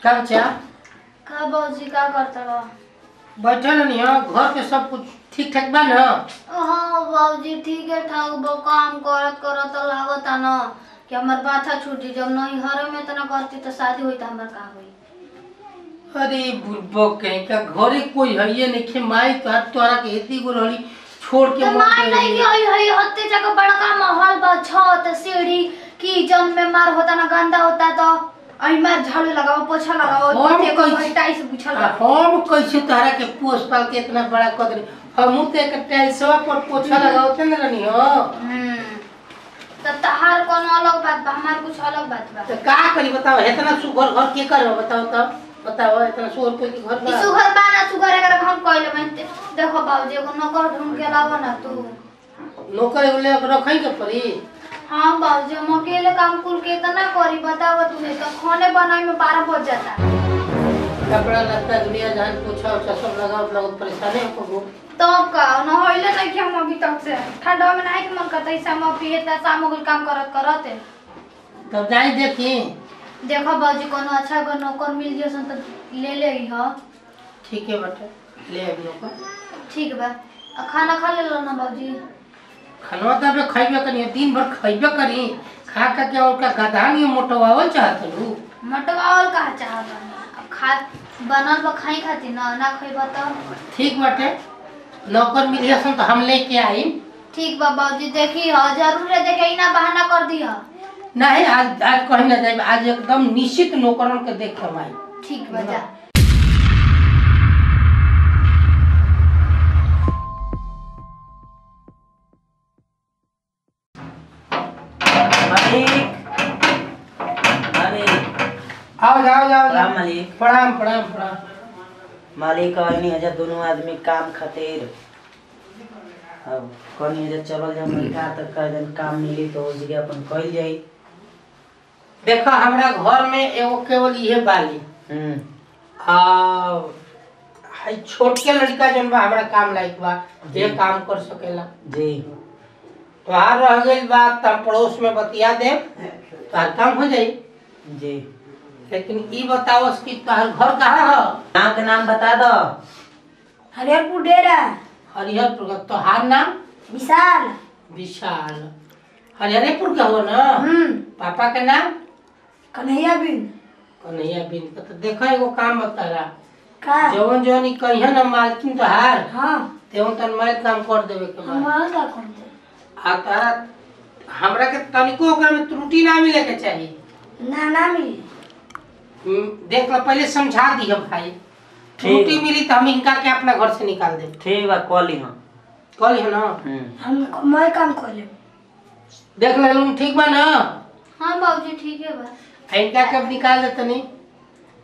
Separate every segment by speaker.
Speaker 1: का बच्चा
Speaker 2: का बाबूजी का करता बा?
Speaker 1: बैठल नहीं हो घर पे सब कुछ ठीक ठाक बा ना?
Speaker 2: हाँ बाबूजी ठीक है ठाक बा। काम करत करत लागता ना कि हमार बाथा छूटी। जब नहीं हरे में तना करती तो शादी हुई तो हमार का हुई।
Speaker 1: अरे बुढ़बो कहीं का घरे कोई है ये नहीं खे माई तोरा के इतनी गो रहली छोड़ के
Speaker 2: तो मार नहीं कि हई हत्ते जगह बड़का महल बा, छत सीढ़ी किचन में मार होता ना गंदा होता तो आई मार झाड़ू लगाओ पोछा लगाओ टाइल्स बिछा लगाओ।
Speaker 1: हम कैसे तोरा के पोस पाल के इतना बड़ा कर दे। हमहू तो एक टाइल्सवा पर पोछा लगाओते न रहनी हो।
Speaker 2: तो तहार कोनो अलग बात बा, हमार कुछ अलग बात बा।
Speaker 1: तो का करी बताओ इतना सुगर घर के कर बताओ तो बताओ इतना सुगर कोई के घर बा?
Speaker 2: सुगर बा ना सुगर अगर हम कइले मैं देखो बाबूजी एगो नौकर ढूंढ के लाओ ना तू।
Speaker 1: नौकर ले रखई के पड़ी?
Speaker 2: हां बाबूजी हम अकेले काम कुल के इतना करी बताओ तुम्हें तो खाने बनाए में 12 बज जाता।
Speaker 1: कपड़ा लत्ता दुनिया जान पोछा ओछा सब लगाओ लगो परेशानी हो
Speaker 2: तो का न होइले नहीं कि हम अभी तक से ठंडा में नहीं कि मन करता है शाम पिए ता शाम को काम करत करत।
Speaker 1: तब जाई देखी
Speaker 2: देखो बाबूजी कोनो अच्छा अगर नौकर मिल जियो सन तो ले ले ह।
Speaker 1: ठीक है बेटा ले अब नौकर।
Speaker 2: ठीक बा। खाना खा ले लो ना बाबूजी।
Speaker 1: खाना तब खाइबे करी दिन भर खाइबे करी खा के और का गधा नहीं मोटवावल चाहत लू।
Speaker 2: मोटवावल का चाहत अब खा बनल बा खाई खाती ना ना खइबा तो
Speaker 1: ठीक बाटे नौकर मिलिया सन तो हम लेके आई।
Speaker 2: ठीक बा बाबूजी देखी ह जरूर है देखे ना बहाना कर दी ह।
Speaker 1: नहीं आज आज कहीं ना जाए आज एकदम निश्चित नौकरन के देख के आई।
Speaker 2: ठीक बा जा।
Speaker 3: मालिक
Speaker 1: आओ जाओ जाओ
Speaker 3: प्रणाम मालिक।
Speaker 1: प्रणाम प्रणाम प्रणाम।
Speaker 3: मालिक नहीं हजा दोनों आदमी काम खातिर अब कहीं हजा चलल जा मलिका तक का जन काम मिली तो उस जगह अपन कइल जाई।
Speaker 1: देखो हमरा घर में एगो केवल ये बाली हाय छोट के लड़का जन बा हमरा काम लायक बा ये काम कर सकेला
Speaker 3: जी।
Speaker 1: तो आ रह गई बात तब पड़ोस में बतिया दे तो काम हो जाई
Speaker 3: जी।
Speaker 1: लेकिन ई बताओ कि तोहर घर कहाँ है?
Speaker 3: नाम के नाम बता दो।
Speaker 2: हरिहरपुर डेरा।
Speaker 1: हरिहरपुर का तोहार नाम?
Speaker 2: विशाल।
Speaker 1: विशाल हरिहरपुर का हो ना? पापा का नाम?
Speaker 2: कन्हैया बिन।
Speaker 1: कन्हैया बिन का तो देखो एगो काम बता रहा
Speaker 2: का
Speaker 1: जवन जवन ई कहिया ना मालकिन तोहार
Speaker 2: हां
Speaker 1: तेवन तन मैं काम कर देवे के बाद
Speaker 2: हमारा का कौन दे
Speaker 1: आ तारा हमरा के तनिको ओकरा में त्रुटि ना मिले के चाहिए।
Speaker 2: ना मिली।
Speaker 1: देख ला पहले समझा दियो भाई त्रुटि मिली तो हम इनका के अपना घर से निकाल दे।
Speaker 3: ठीक बा कॉल हां
Speaker 1: कल है ना
Speaker 2: हम मैं काम कर ले।
Speaker 1: देख ले लूं ठीक बा ना?
Speaker 2: हां बाबूजी ठीक है बा।
Speaker 1: इनका कब निकाल देते नहीं?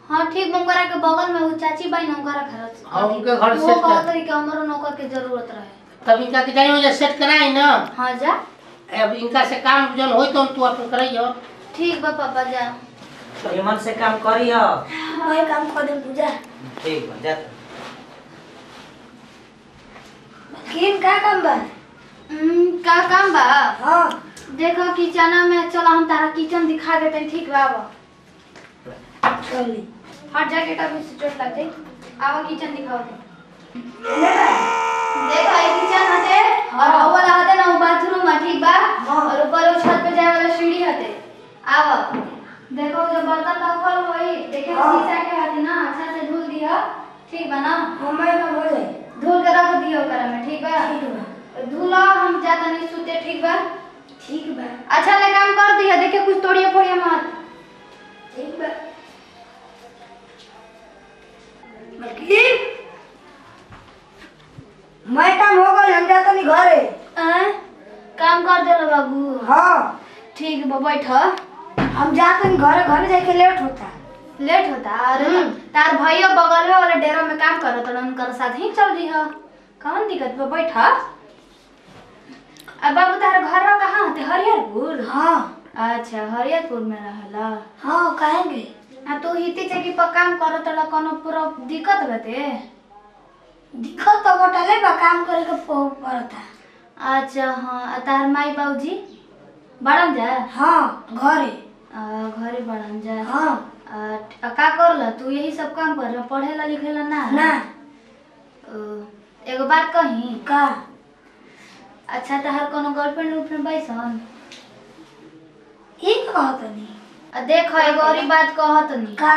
Speaker 2: हां ठीक बंगरा के बगल में वो चाची बाई नौकरा घर से
Speaker 1: हां उनके घर से
Speaker 2: वो कहत रही कि हमरो नौकर के जरूरत रहे
Speaker 1: तब इनका के जाई हो जा सेट कराई ना।
Speaker 2: हां जा
Speaker 1: अब इनका से काम जन होई तो तू अपन करइयो।
Speaker 2: ठीक बा पापा जा।
Speaker 3: ईमान से काम करी हो
Speaker 2: मैं काम कर दे तू जा।
Speaker 3: ठीक बा जा।
Speaker 2: किन का काम बा? का काम बा? हां देखो किचन में चलो हम तारा किचन दिखा देते ठीक बा। चली हट जा बेटा भी चोट लग जाए। आवा किचन दिखाओ दे। देखो ये किचन हटे और अव्वल हटे ना वो बाथरूम है ठीक बा और ऊपर वो छत पे जाए वाला सीढ़ी हटे। आवा देखो जो बर्तन रखल होई देखे शीशा के हटे ना अच्छा से धुल दिया ठीक बा ना? हमें ना बोले धुल के रख दियो ओकरा में ठीक बा? ठीक बा। धुला हम ज्यादा नहीं सुते ठीक बा? ठीक बा। अच्छा ले काम कर दिया देखे कुछ तोड़िए फोड़िए मत। ठीक बा। मलकिन
Speaker 4: मैं काम हो गई हम जाता नहीं घरे।
Speaker 2: काम कर दे बाबू।
Speaker 4: हाँ
Speaker 2: ठीक बा बैठ।
Speaker 4: हम जाते नहीं घरे घरे जाके लेट होता।
Speaker 2: लेट होता अरे तार भैया बगल में वाला डेरा में काम करत उनकर साथ ही चल रही है कौन दिक्कत बा बैठ। अब बाबू तार घर कहाँ होते? हरिहरपुर।
Speaker 4: हाँ
Speaker 2: अच्छा हरिहरपुर में रहला।
Speaker 4: हाँ कहेंगे
Speaker 2: आ तू हिती जगह पर काम करत ला कोनो पूरा दिक्कत बते?
Speaker 4: दिक्कत तो बटले बा काम करे के पड़ता।
Speaker 2: अच्छा हाँ तार माई बाबूजी बड़न जा?
Speaker 4: हाँ घरे
Speaker 2: घरे बड़न जा।
Speaker 4: हाँ
Speaker 2: का करला तू यही सब काम कर पढ़ेला लिखेला ना
Speaker 4: ना
Speaker 2: एगो बात कही
Speaker 4: का
Speaker 2: अच्छा तहार कोनो गर्लफ्रेंड उर्लफ्रेंड बैसन
Speaker 4: ई कहत नहीं
Speaker 2: देख एगो और बात कहत नहीं
Speaker 4: का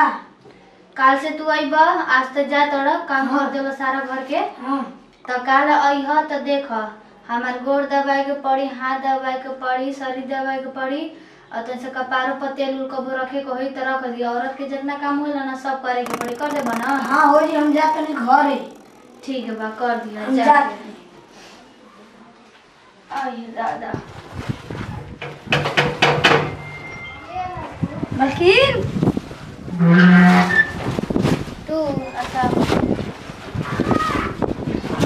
Speaker 2: काल से तू अइब आज तक जा तोड़ा काम कर देबा सारा घर के
Speaker 4: हां
Speaker 2: तो काल अइह तो देख हमार गोड़ दबाए के पड़ी हाथ दबाए के पड़ी शरीर दबाए के पड़ी और तैसे कपारों पर तेल उल कबो रखे को होई तो रख दी औरत के जितना काम होला ना सब करे के पड़ी कर देबा ना
Speaker 4: हां हो जी हम जात नहीं घरे
Speaker 2: ठीक है बा कर दिया
Speaker 4: हम
Speaker 2: जा
Speaker 4: जात
Speaker 2: आई दादा
Speaker 4: मलकिन
Speaker 2: तू अच्छा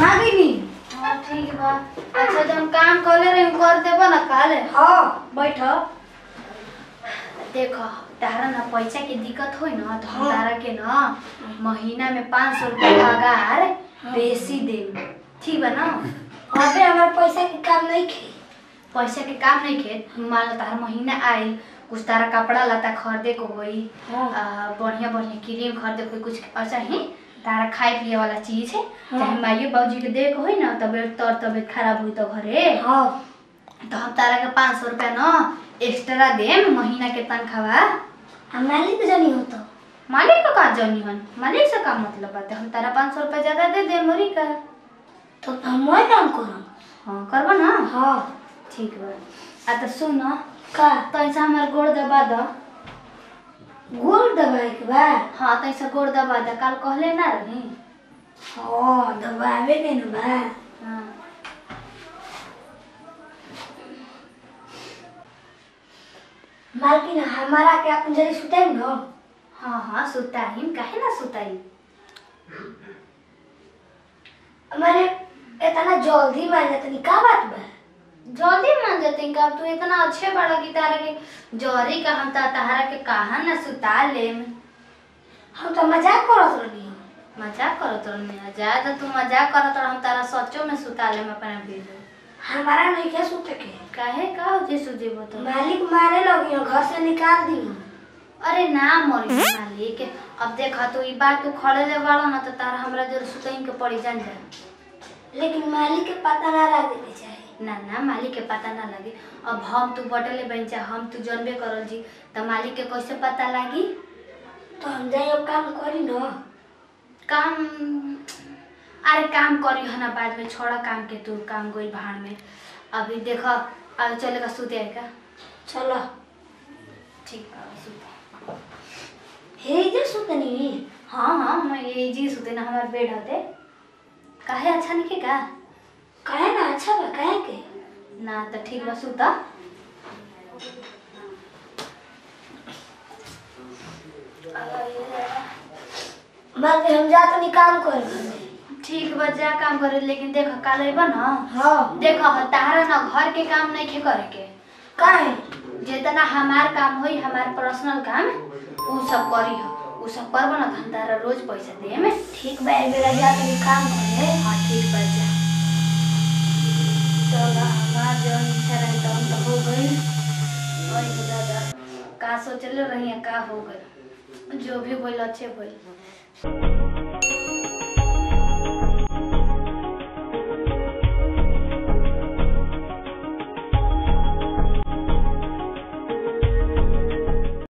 Speaker 4: मांगिनी
Speaker 2: हाँ ठीक बा अच्छा जब काम कले रही कर देबा ना काले
Speaker 4: हां
Speaker 2: बैठ देखो तारा ना पैसा के दिक्कत होई ना तो हम तारा के ना महीना में 500 रुपया पगार बेसी देब ठीक बा ना
Speaker 4: अबे हमार पैसा के काम नहीं खे
Speaker 2: पैसा के काम नहीं खेत मान लो तारा महीना आइल कुछ तारा कपड़ा लता खरीदे को होई बढ़िया बढ़िया क्रीम खरीदे को कुछ अच्छा ही तारा खाए पिए वाला चीज है चाहे माइयो बाबूजी के दे को होई ना तबियत खराब हुई तो घरे
Speaker 4: हां
Speaker 2: तो हम तारा के 500 रुपया ना एक्स्ट्रा देम महीना के तनख्वाह
Speaker 4: हम मालिक जनी हो तो
Speaker 2: मालिक का जनी हन मालिक से का मतलब बात है हम तारा 500 रुपया ज्यादा दे दे मोरी का
Speaker 4: तो हम वही काम करो
Speaker 2: हाँ करबो ना
Speaker 4: हां
Speaker 2: ठीक बा तो सुन
Speaker 4: का
Speaker 2: तैसे हमार गोड़ दबा द
Speaker 4: गोल दबाए के बा
Speaker 2: हाँ तैसे गोड़ दबा द काल कहले ना रही
Speaker 4: हां दबावे के न बा
Speaker 2: हाँ
Speaker 4: मालकिन हमारा के अपन जरी सुते न
Speaker 2: हाँ हाँ सुताही काहे ना सुताही
Speaker 4: माने इतना जल्दी मान जातनी का बात बा
Speaker 2: जल्दी मान जाते का तू इतना अच्छे बड़ा की तारा के जरी का हम तारा के कहा ना सुता ले
Speaker 4: हम तो मजाक करत रहनी
Speaker 2: मजाक करत रहनी ज्यादा तू मजाक करत रह हम तारा सच्चो में सुता ले में अपने बेटे
Speaker 4: हमारा नहीं के सुते के
Speaker 2: काहे का हो जे सुजे बतो
Speaker 4: मालिक मारे लगी घर से निकाल दी
Speaker 2: अरे ना मरी मालिक अब देखा तू ई बात तू खड़े ले वाला ना तो तारा हमरा जरूर सुतई के पड़ी जान जा
Speaker 4: लेकिन मालिक के पता ना लगे के चाहिए
Speaker 2: ना ना मालिक के पता ना लगे अब हम तू बटले बन जा हम तू जानबे करल जी त मालिक के कैसे पता लागी
Speaker 4: तो हम जाए अब काम करी न
Speaker 2: काम अरे काम करी है ना बाद में छोड़ा काम के तू काम गई भाड़ में अभी देखो अब चलेगा सुते है का
Speaker 4: चलो
Speaker 2: ठीक है सुते
Speaker 4: हे जे सुतनी
Speaker 2: हाँ हाँ मैं ये जी सुते ना हमारे बेड होते काहे अच्छा नहीं का
Speaker 4: कहे ना अच्छा बा कहे के
Speaker 2: ना तो ठीक बा सुता
Speaker 4: बात हम जात नहीं काम कर
Speaker 2: ठीक बा जा काम करे लेकिन देखो काल अइबा ना
Speaker 4: हां
Speaker 2: देखो तारा ना घर के काम नहीं खे करे के
Speaker 4: काहे
Speaker 2: जितना हमार काम होई हमार पर्सनल काम उ सब करी हो उ सब करबो ना हम तारा रोज पैसा दे में
Speaker 4: ठीक बा बेरा जात नहीं काम करे
Speaker 2: हाँ ठीक बा जा चलो हमार जो इच्छा रहे तो हम तो हो गई ओए दादा का सोचले रही का हो गई जो भी बोल अच्छे बोल